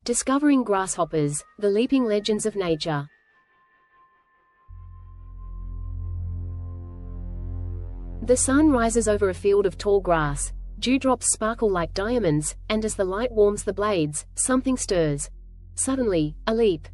Discovering grasshoppers, the leaping legends of nature. The sun rises over a field of tall grass. Dewdrops sparkle like diamonds, and as the light warms the blades, something stirs. Suddenly, a leap.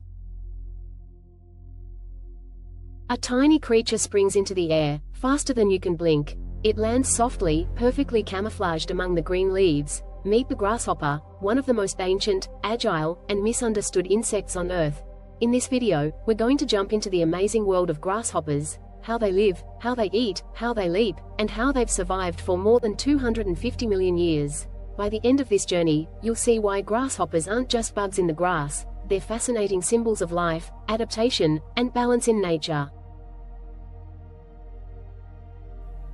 A tiny creature springs into the air, faster than you can blink. It lands softly, perfectly camouflaged among the green leaves. Meet the grasshopper, one of the most ancient, agile, and misunderstood insects on Earth. In this video, we're going to jump into the amazing world of grasshoppers, how they live, how they eat, how they leap, and how they've survived for more than 250 million years. By the end of this journey, you'll see why grasshoppers aren't just bugs in the grass, they're fascinating symbols of life, adaptation, and balance in nature.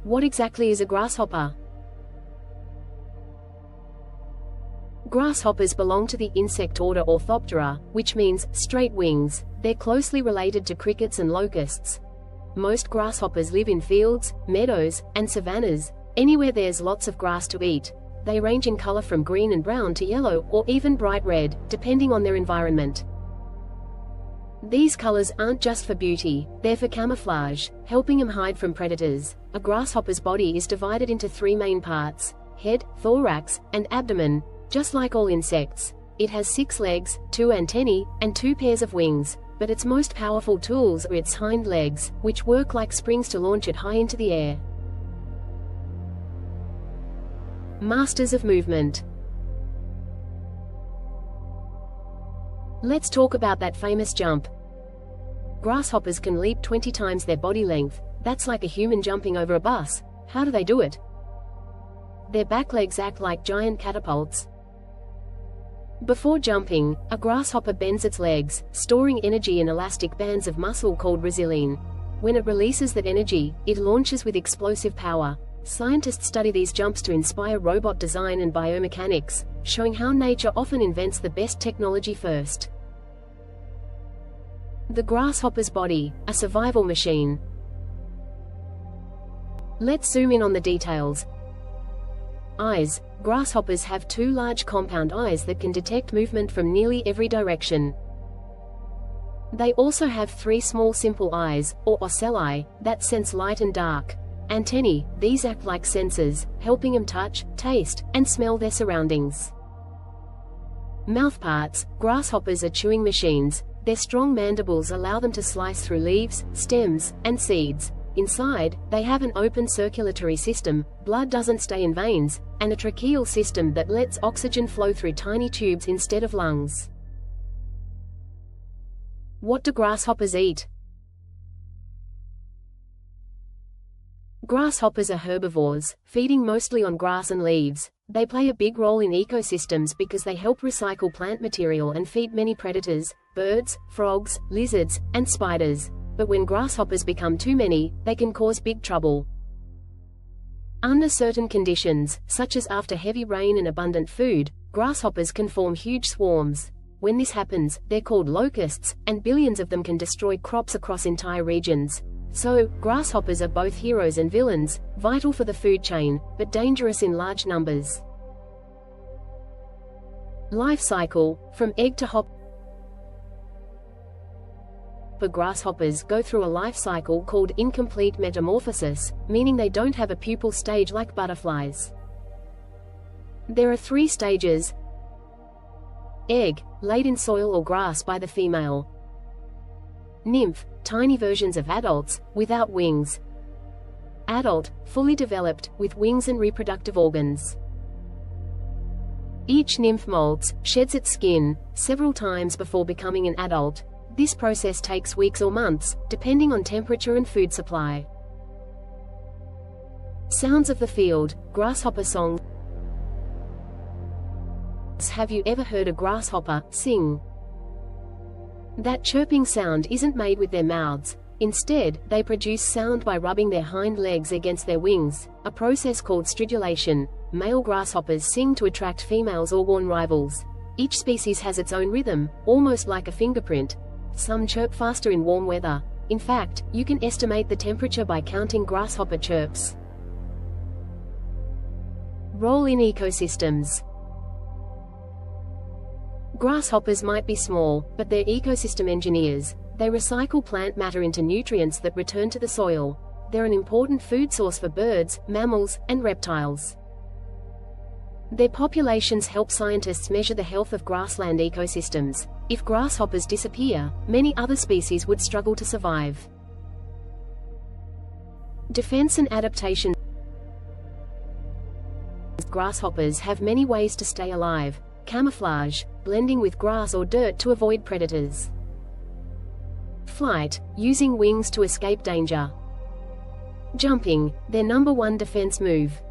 What exactly is a grasshopper? Grasshoppers belong to the insect order Orthoptera, which means straight wings. They're closely related to crickets and locusts. Most grasshoppers live in fields, meadows, and savannas, anywhere there's lots of grass to eat. They range in color from green and brown to yellow, or even bright red, depending on their environment. These colors aren't just for beauty, they're for camouflage, helping them hide from predators. A grasshopper's body is divided into three main parts: head, thorax, and abdomen. Just like all insects, it has 6 legs, 2 antennae, and 2 pairs of wings, but its most powerful tools are its hind legs, which work like springs to launch it high into the air. Masters of movement. Let's talk about that famous jump. Grasshoppers can leap 20 times their body length. That's like a human jumping over a bus. How do they do it? Their back legs act like giant catapults. Before jumping, a grasshopper bends its legs, storing energy in elastic bands of muscle called resiline. When it releases that energy, it launches with explosive power. Scientists study these jumps to inspire robot design and biomechanics, showing how nature often invents the best technology first. The grasshopper's body, a survival machine. Let's zoom in on the details. Eyes. Grasshoppers have 2 large compound eyes that can detect movement from nearly every direction. They also have 3 small simple eyes, or ocelli, that sense light and dark. Antennae. These act like sensors, helping them touch, taste, and smell their surroundings. Mouthparts. Grasshoppers are chewing machines. Their strong mandibles allow them to slice through leaves, stems, and seeds. Inside, they have an open circulatory system, blood doesn't stay in veins, and a tracheal system that lets oxygen flow through tiny tubes instead of lungs. What do grasshoppers eat? Grasshoppers are herbivores, feeding mostly on grass and leaves. They play a big role in ecosystems because they help recycle plant material and feed many predators, birds, frogs, lizards, and spiders. But when grasshoppers become too many, they can cause big trouble. Under certain conditions, such as after heavy rain and abundant food, grasshoppers can form huge swarms. When this happens, they're called locusts, and billions of them can destroy crops across entire regions. So, grasshoppers are both heroes and villains, vital for the food chain, but dangerous in large numbers. Life cycle. From egg to hopper, grasshoppers go through a life cycle called incomplete metamorphosis, meaning they don't have a pupal stage like butterflies. There are 3 stages. Egg, laid in soil or grass by the female. Nymph, tiny versions of adults, without wings. Adult, fully developed, with wings and reproductive organs. Each nymph molts, sheds its skin, several times before becoming an adult. This process takes weeks or months, depending on temperature and food supply. Sounds of the field. Grasshopper song. Have you ever heard a grasshopper sing? That chirping sound isn't made with their mouths. Instead, they produce sound by rubbing their hind legs against their wings, a process called stridulation. Male grasshoppers sing to attract females or warn rivals. Each species has its own rhythm, almost like a fingerprint. Some chirp faster in warm weather. In fact, you can estimate the temperature by counting grasshopper chirps. Role in ecosystems. Grasshoppers might be small, but they're ecosystem engineers. They recycle plant matter into nutrients that return to the soil. They're an important food source for birds, mammals, and reptiles. Their populations help scientists measure the health of grassland ecosystems. If grasshoppers disappear, many other species would struggle to survive. Defense and adaptation. Grasshoppers have many ways to stay alive. Camouflage, blending with grass or dirt to avoid predators. Flight, using wings to escape danger. Jumping, their #1 defense move.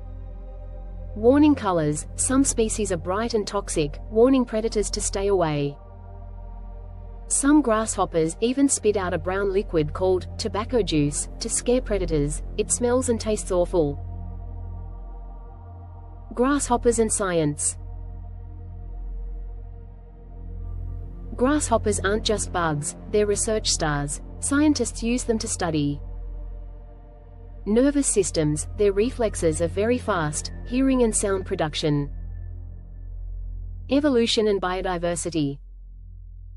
Warning colors, some species are bright and toxic, warning predators to stay away. Some grasshoppers even spit out a brown liquid called tobacco juice to scare predators. It smells and tastes awful. Grasshoppers and science. Grasshoppers aren't just bugs, they're research stars. Scientists use them to study nervous systems. Their reflexes are very fast, hearing and sound production. Evolution and biodiversity.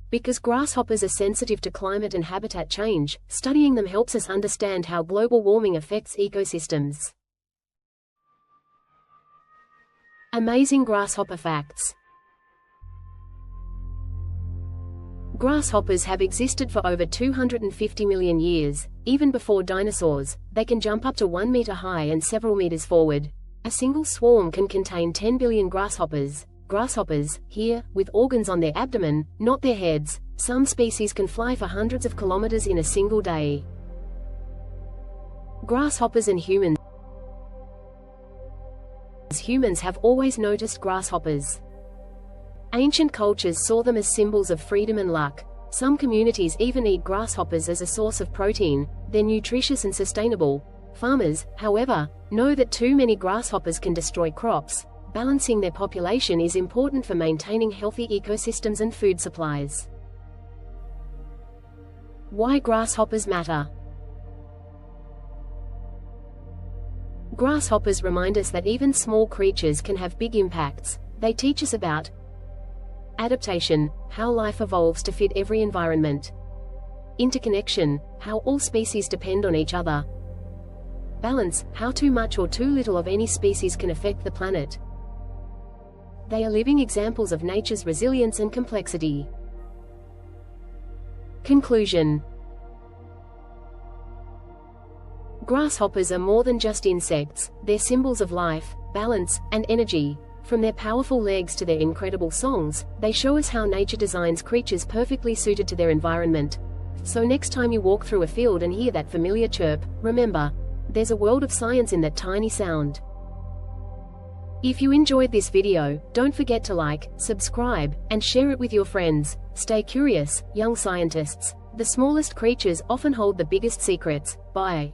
Because grasshoppers are sensitive to climate and habitat change, studying them helps us understand how global warming affects ecosystems. Amazing grasshopper facts. Grasshoppers have existed for over 250 million years. Even before dinosaurs, they can jump up to 1 meter high and several meters forward. A single swarm can contain 10 billion grasshoppers. Grasshoppers, here, with organs on their abdomen, not their heads. Some species can fly for hundreds of kilometers in a single day. Grasshoppers and humans. Humans have always noticed grasshoppers. Ancient cultures saw them as symbols of freedom and luck. Some communities even eat grasshoppers as a source of protein. They're nutritious and sustainable. Farmers, however, know that too many grasshoppers can destroy crops. Balancing their population is important for maintaining healthy ecosystems and food supplies. Why grasshoppers matter. Grasshoppers remind us that even small creatures can have big impacts. They teach us about adaptation, how life evolves to fit every environment. Interconnection, how all species depend on each other. Balance, how too much or too little of any species can affect the planet. They are living examples of nature's resilience and complexity. Conclusion. Grasshoppers are more than just insects. They're symbols of life, balance, and energy. From their powerful legs to their incredible songs, they show us how nature designs creatures perfectly suited to their environment. So next time you walk through a field and hear that familiar chirp, remember, there's a world of science in that tiny sound. If you enjoyed this video, don't forget to like, subscribe, and share it with your friends. Stay curious, young scientists. The smallest creatures often hold the biggest secrets. Bye.